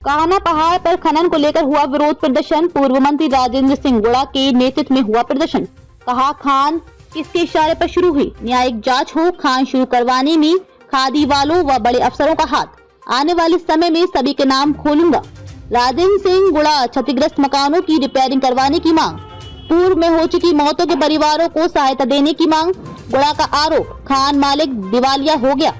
कान्हा पहाड़ पर खनन को लेकर हुआ विरोध प्रदर्शन। पूर्व मंत्री राजेंद्र सिंह गुड़ा के नेतृत्व में हुआ प्रदर्शन। कहा, खान किसके इशारे पर शुरू हुई? न्यायिक जांच हो। खान शुरू करवाने में खादी वालों व बड़े अफसरों का हाथ। आने वाले समय में सभी के नाम खोलूंगा। राजेंद्र सिंह गुड़ा क्षतिग्रस्त मकानों की रिपेयरिंग करवाने की मांग। पूर्व में हो चुकी मौतों के परिवारों को सहायता देने की मांग। गुड़ा का आरोप, खान मालिक दिवालिया हो गया,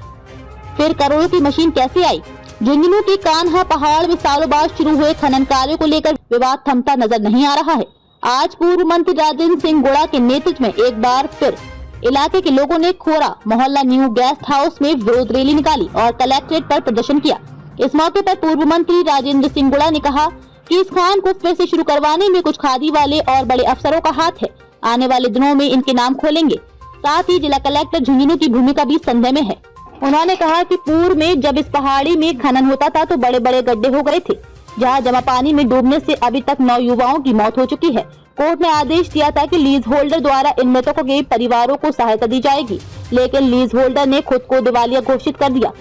फिर करोड़ों की मशीन कैसे आई? झुंझुनू के कान्हा पहाड़ में सालों बाद शुरू हुए खनन कार्यों को लेकर विवाद थमता नजर नहीं आ रहा है। आज पूर्व मंत्री राजेंद्र सिंह गुड़ा के नेतृत्व में एक बार फिर इलाके के लोगों ने खोरा मोहल्ला न्यू गेस्ट हाउस में विरोध रैली निकाली और कलेक्ट्रेट पर प्रदर्शन किया। इस मौके पर पूर्व मंत्री राजेंद्र सिंह गुड़ा ने कहा कि इस खान को फिर से शुरू करवाने में कुछ खादी वाले और बड़े अफसरों का हाथ है। आने वाले दिनों में इनके नाम खोलेंगे। साथ ही जिला कलेक्टर झुंझुनू की भूमिका भी संदेह में है। उन्होंने कहा कि पूर्व में जब इस पहाड़ी में खनन होता था तो बड़े बड़े गड्ढे हो गए थे, जहां जमा पानी में डूबने से अभी तक 9 युवाओं की मौत हो चुकी है। कोर्ट ने आदेश दिया था कि लीज होल्डर द्वारा इन मृतकों के परिवारों को सहायता दी जाएगी, लेकिन लीज होल्डर ने खुद को दिवालिया घोषित कर दिया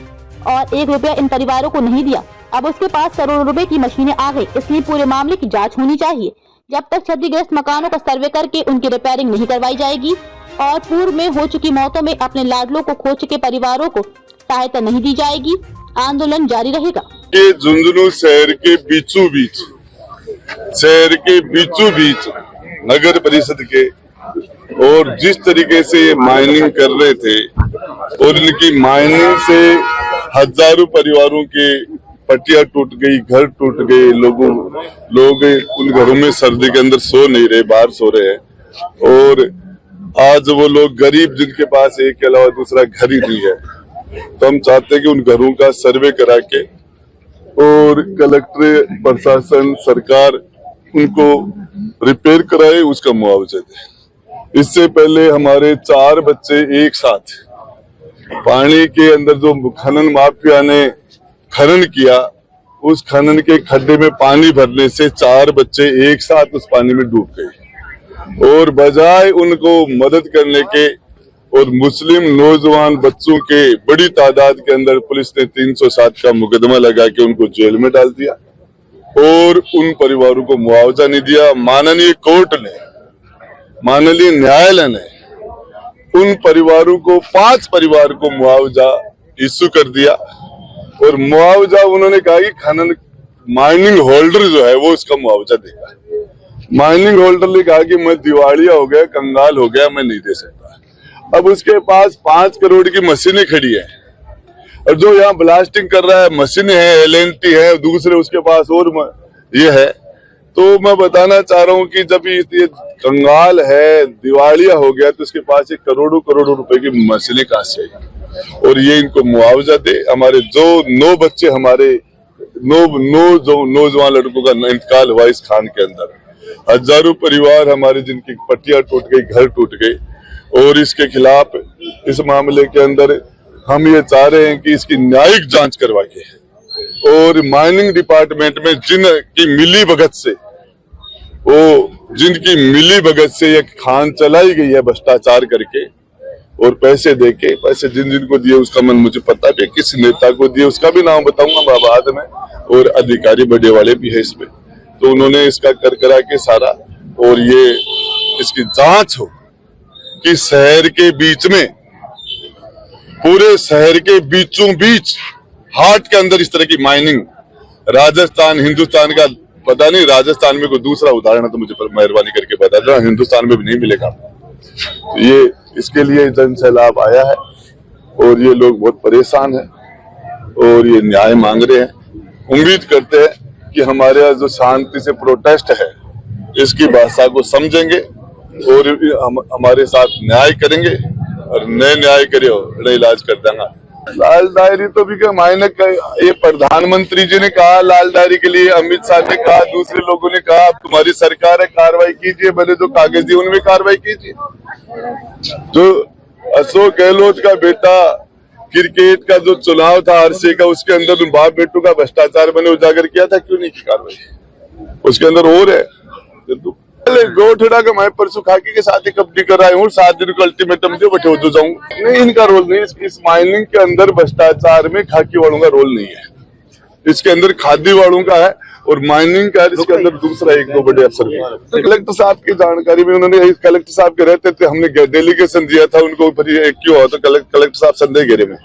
और 1 रुपया इन परिवारों को नहीं दिया। अब उसके पास करोड़ों रुपए की मशीनें आ गई, इसलिए पूरे मामले की जाँच होनी चाहिए। जब तक क्षतिग्रस्त मकानों का सर्वे करके उनकी रिपेयरिंग नहीं करवाई जाएगी और पूर्व में हो चुकी मौतों में अपने लाडलों को खो चुके परिवारों को सहायता नहीं दी जाएगी, आंदोलन जारी रहेगा। ये झुंझुनू शहर के बीचों बीच नगर परिषद के और जिस तरीके से ये माइनिंग कर रहे थे और इनकी माइनिंग से हजारों परिवारों के पट्टियां टूट गई, घर टूट गए, लोग उन घरों में सर्दी के अंदर सो नहीं रहे, बाहर सो रहे हैं। और आज वो लोग गरीब जिनके पास एक के अलावा दूसरा घर ही नहीं है, तो हम चाहते हैं कि उन घरों का सर्वे करा के और कलेक्टर, प्रशासन, सरकार उनको रिपेयर कराए, उसका मुआवजा दे। इससे पहले हमारे 4 बच्चे एक साथ पानी के अंदर जो खनन माफिया ने खनन किया, उस खनन के खड्डे में पानी भरने से 4 बच्चे एक साथ उस पानी में डूब गए और बजाय उनको मदद करने के और मुस्लिम नौजवान बच्चों के बड़ी तादाद के अंदर पुलिस ने 307 का मुकदमा लगा के उनको जेल में डाल दिया और उन परिवारों को मुआवजा नहीं दिया। माननीय कोर्ट ने, माननीय न्यायालय ने उन परिवारों को 5 परिवार को मुआवजा इश्यू कर दिया और मुआवजा उन्होंने कहा कि खनन माइनिंग होल्डर जो है वो उसका मुआवजा देगा। माइनिंग होल्डर ने कहा कि मैं दिवालिया हो गया, कंगाल हो गया, मैं नहीं दे सकता। अब उसके पास 5 करोड़ की मशीनें खड़ी है और जो यहाँ ब्लास्टिंग कर रहा है मशीनें हैं, LNT है, दूसरे उसके पास और ये है। तो मैं बताना चाह रहा हूँ कि जब ये कंगाल है, दिवालिया हो गया, तो उसके पास एक करोड़ों रुपए की मशीनें कहाँ से आई और ये इनको मुआवजा दे। हमारे जो 9 बच्चे, हमारे 9 नौजवान लड़कों का इंतकाल हुआ इस खान के अंदर, हजारों परिवार हमारे जिनकी पट्टियां टूट गई, घर टूट गए और इसके खिलाफ इस मामले के अंदर हम ये चाह रहे हैं कि इसकी न्यायिक जांच करवाइए और माइनिंग डिपार्टमेंट में जिनकी मिली भगत से ये खान चलाई गई है भ्रष्टाचार करके और पैसे देके, पैसे जिन को दिए उसका मन मुझे पता भी, किस नेता को दिए उसका भी नाम बताऊंगा बाद में, और अधिकारी बड़े वाले भी है इसमें। तो उन्होंने इसका कर करा के सारा और ये इसकी जांच हो कि शहर के बीच में, पूरे शहर के बीचों बीच हाट के अंदर इस तरह की माइनिंग, राजस्थान, हिंदुस्तान का पता नहीं, राजस्थान में कोई दूसरा उदाहरण तो मुझे मेहरबानी करके बता देना, हिंदुस्तान में भी नहीं मिलेगा। ये इसके लिए जन सैलाब आया है और ये लोग बहुत परेशान हैं और ये न्याय मांग रहे हैं। उम्मीद करते हैं कि हमारे यहाँ जो शांति से प्रोटेस्ट है इसकी भाषा को समझेंगे और हमारे साथ न्याय करेंगे और नए न्याय करियो बड़ा इलाज कर देंगे। लाल डायरी तो भी क्या मायने, ये प्रधानमंत्री जी ने कहा लाल डायरी के लिए, अमित शाह ने कहा, दूसरे लोगों ने कहा, तुम्हारी सरकार है, कार्रवाई कीजिए, भले जो कागज दिए उनमें कार्रवाई कीजिए। जो अशोक गहलोत का बेटा क्रिकेट का जो चुनाव था आरसी का, उसके अंदर बाप बेटू का भ्रष्टाचार मैंने उजागर किया था, क्यों नहीं की कार्रवाई? उसके अंदर और है गोठड़ा का मैं परसों खाकी के साथ ही कब्जी कर रहा हूँ, 7 दिन को अल्टीमेटम दे बैठे हो जाऊँ नहीं, इनका रोल नहीं। इस माइनिंग के अंदर भ्रष्टाचार में खाकी वालों का रोल नहीं है। इसके अंदर खादी वालों का है और माइनिंग का है, इसके अंदर दूसरा एक दो बड़े अफसर भी हैं। तो कलेक्टर साहब की जानकारी में उन्होंने, कलेक्टर साहब के रहते थे, हमने डेलीगेशन दिया था उनको, फिर ये क्यों हुआ तो कलेक्टर साहब संदेह घेरे में।